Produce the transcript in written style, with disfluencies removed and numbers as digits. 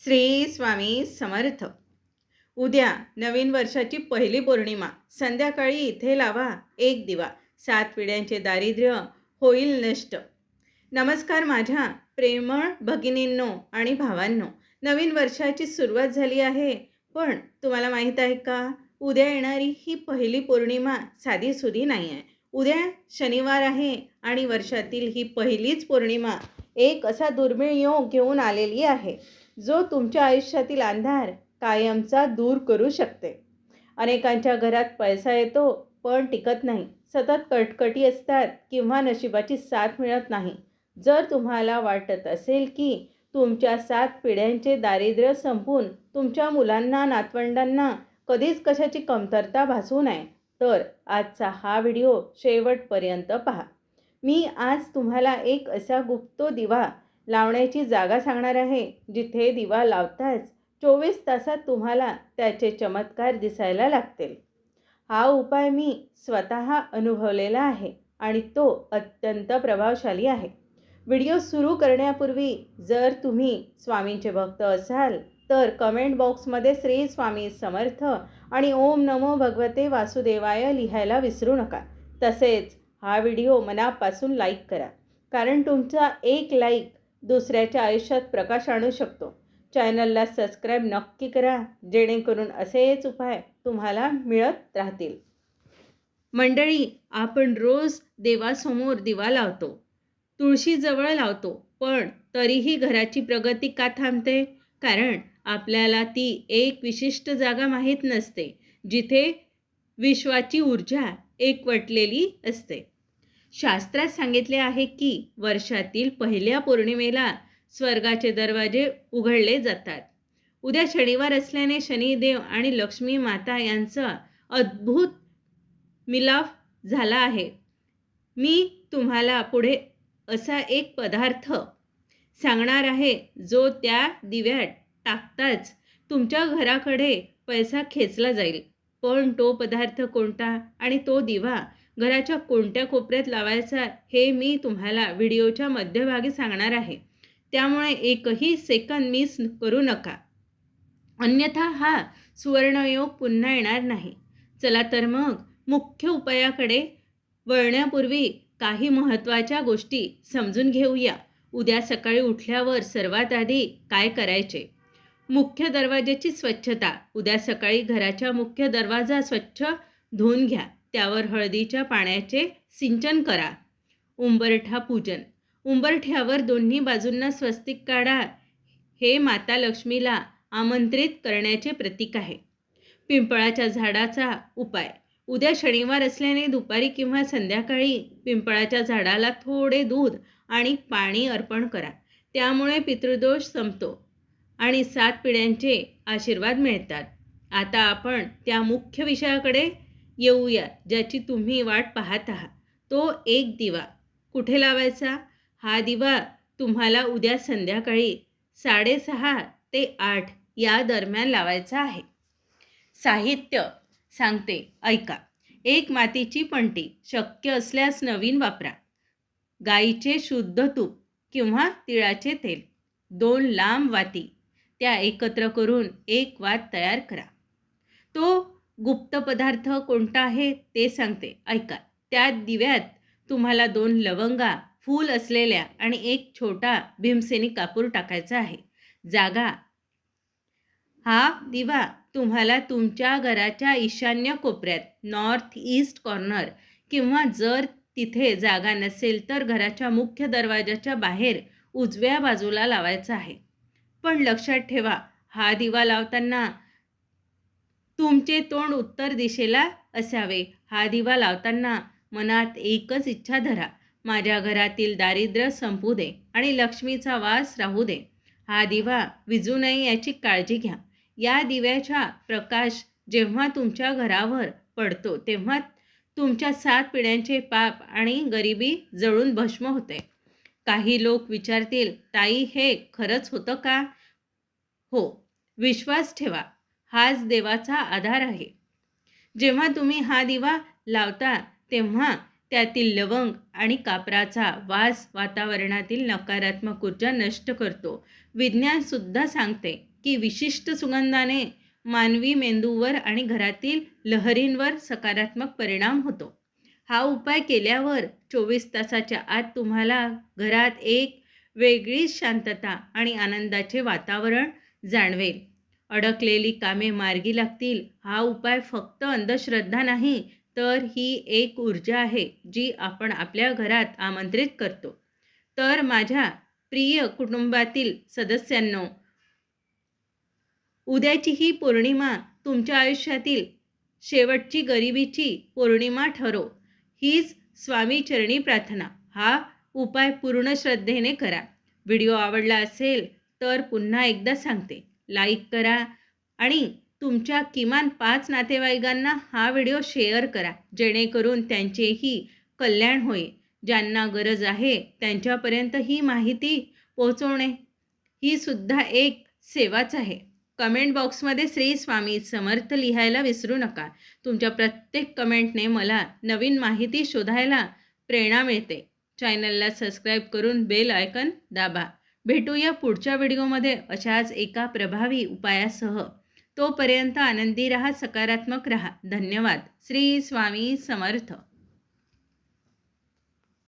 श्री स्वामी समर्थ. उद्या नवीन वर्षाची पहिली पौर्णिमा. संध्याकाळी इथे लावा एक दिवा. 7 पिढ्यांचे दारिद्र्य होईल नष्ट. नमस्कार माझ्या प्रेमळ भगिनींनो आणि भावांनो. नवीन वर्षाची सुरुवात झाली आहे, पण तुम्हाला माहीत आहे का, उद्या येणारी ही पहिली पौर्णिमा साधीसुधी नाही आहे. उद्या शनिवार आहे आणि वर्षातील ही पहिलीच पौर्णिमा एक असा दुर्मिळ योग घेऊन आलेली आहे, जो तुमच्या आयुष्यातील अंधार कायमचा दूर करू शकते. अनेकांच्या घरात पैसा येतो पण टिकत नाही. सतत कटकटी असतात किंवा नशिबाची साथ मिळत नाही. जर तुम्हाला वाटत असेल की तुमच्या 7 पिढ्यांचे दारिद्र्य संपून तुमच्या मुलांना नातवंडांना कधीच कशाची कमतरता भासू नये, तर आजचा हा व्हिडिओ शेवटपर्यंत पहा. मी आज तुम्हाला एक असा गुप्त दिवा लावण्याची जागा सांगणार आहे, जिथे दिवा लावताच 24 तासात तुम्हाला त्याचे चमत्कार दिसायला लागतील. हा उपाय मी स्वतः अनुभवलेला आहे आणि तो अत्यंत प्रभावशाली आहे. व्हिडिओ सुरू करण्यापूर्वी जर तुम्ही स्वामींचे भक्त असाल तर कमेंट बॉक्समध्ये श्री स्वामी समर्थ आणि ओम नमो भगवते वासुदेवाय लिहायला विसरू नका. तसेच हा व्हिडिओ मनापासून लाईक करा, कारण तुमचा एक लाईक दुसऱ्याच्या आयुष्यात प्रकाश आणू शकतो. चॅनलला सबस्क्राईब नक्की करा, जेणेकरून असेच उपाय तुम्हाला मिळत राहतील. मंडळी, आपण रोज देवासमोर दिवा लावतो, तुळशीजवळ लावतो, पण तरीही घराची प्रगती का थांबते? कारण आपल्याला ती एक विशिष्ट जागा माहीत नसते, जिथे विश्वाची ऊर्जा एकवटलेली असते. शास्त्रात सांगितले आहे की वर्षातील पहिल्या पौर्णिमेला स्वर्गाचे दरवाजे उघडले जातात. उद्या शनिवार असल्याने शनिदेव आणि लक्ष्मी माता यांचा अद्भुत मिलाफ झाला आहे. मी तुम्हाला पुढे असा एक पदार्थ सांगणार आहे, जो त्या दिव्यात टाकताच तुमच्या घराकडे पैसा खेचला जाईल. पण तो पदार्थ कोणता आणि तो दिवा घराच्या कोणत्या कोपऱ्यात लावायचा हे मी तुम्हाला व्हिडिओच्या मध्यभागी सांगणार आहे. त्यामुळे एकही सेकंद मिस करू नका, अन्यथा हा सुवर्णयोग पुन्हा येणार नाही. चला तर मग मुख्य उपायाकडे वळण्यापूर्वी काही महत्त्वाच्या गोष्टी समजून घेऊया. उद्या सकाळी उठल्यावर सर्वात आधी काय करायचे? मुख्य दरवाजाची स्वच्छता. उद्या सकाळी घराचा मुख्य दरवाजा स्वच्छ धुवून घ्या. त्यावर हळदीच्या पाण्याचे सिंचन करा. उंबरठा पूजन. उंबरठ्यावर दोन्ही बाजूंना स्वस्तिक काढा. हे माता लक्ष्मीला आमंत्रित करण्याचे प्रतीक आहे. पिंपळाच्या झाडाचा उपाय. उद्या शनिवार असल्याने दुपारी किंवा संध्याकाळी पिंपळाच्या झाडाला थोडे दूध आणि पाणी अर्पण करा. त्यामुळे पितृदोष संपतो आणि 7 पिढ्यांचे आशीर्वाद मिळतात. आता आपण त्या मुख्य विषयाकडे येऊया, ज्याची तुम्ही वाट पाहत आहात. तो एक दिवा. कुठे लावायचा? हा दिवा तुम्हाला उद्या संध्याकाळी 6:30 ते 8 या दरम्यान लावायचा आहे. साहित्य सांगते, ऐका. 1 मातीची पणती, शक्य असल्यास नवीन वापरा. गाईचे शुद्ध तूप किंवा तिळाचे तेल. 2 लांब वाती, त्या एकत्र करून एक वात तयार करा. तो गुप्त पदार्थ कोणता आहे ते सांगते, ऐका. त्या दिव्यात तुम्हाला 2 लवंगा, फूल असलेल्या आणि एक छोटा भीमसेनी कापूर टाकायचा आहे. जागा. हा दिवा तुम्हाला तुमच्या घराच्या ईशान्य कोपऱ्यात, नॉर्थ ईस्ट कॉर्नर, किंवा जर तिथे जागा नसेल तर घराच्या मुख्य दरवाजाच्या बाहेर उजव्या बाजूला लावायचा आहे. पण लक्षात ठेवा, हा दिवा लावताना तुमचे तोंड उत्तर दिशेला असावे. हा दिवा लावताना मनात एकच इच्छा धरा, माझ्या घरातील दारिद्र्य संपू दे आणि लक्ष्मीचा वास राहू दे. हा दिवा विझू नये याची काळजी घ्या. या दिव्याचा प्रकाश जेव्हा तुमच्या घरावर पडतो तेव्हा तुमच्या 7 पिढ्यांचे पाप आणि गरिबी जळून भस्म होते. काही लोक विचारतील, ताई हे खरंच होतं का? हो, विश्वास ठेवा, हाच देवाचा आधार आहे. जेव्हा तुम्ही हा दिवा लावता तेव्हा त्यातील लवंग आणि कापराचा वास वातावरणातील नकारात्मक ऊर्जा नष्ट करतो. विज्ञानसुद्धा सांगते की विशिष्ट सुगंधाने मानवी मेंदूवर आणि घरातील लहरींवर सकारात्मक परिणाम होतो. हा उपाय केल्यावर 24 तासाच्या आत तुम्हाला घरात एक वेगळीच शांतता आणि आनंदाचे वातावरण जाणवेल. अडकलेली कामे मार्गी लागतील. हा उपाय फक्त अंधश्रद्धा नाही, तर ही एक ऊर्जा आहे जी आपण आपल्या घरात आमंत्रित करतो. तर माझ्या प्रिय कुटुंबातील सदस्यांनो, उद्याची ही पौर्णिमा तुमच्या आयुष्यातील शेवटची गरिबीची पौर्णिमा ठरो. हीच स्वामीचरणी प्रार्थना. हा उपाय पूर्ण श्रद्धेने करा. व्हिडिओ आवडला असेल तर पुन्हा एकदा सांगते, लाईक करा आणि तुमच्या किमान 5 नातेवाईकांना हा व्हिडिओ शेअर करा, जेणेकरून त्यांचेही कल्याण होईल. ज्यांना गरज आहे त्यांच्यापर्यंत ही माहिती पोहोचवणे ही सुद्धा एक सेवाच आहे. कमेंट बॉक्समध्ये श्री स्वामी समर्थ लिहायला विसरू नका. तुमच्या प्रत्येक कमेंटने मला नवीन माहिती शोधायला प्रेरणा मिळते. चॅनलला सबस्क्राईब करून बेल आयकॉन दाबा. भेटूया पुढच्या व्हिडिओमध्ये अशाच एका प्रभावी उपायासह. तोपर्यंत आनंदी राहा, सकारात्मक राहा. धन्यवाद. श्री स्वामी समर्थ.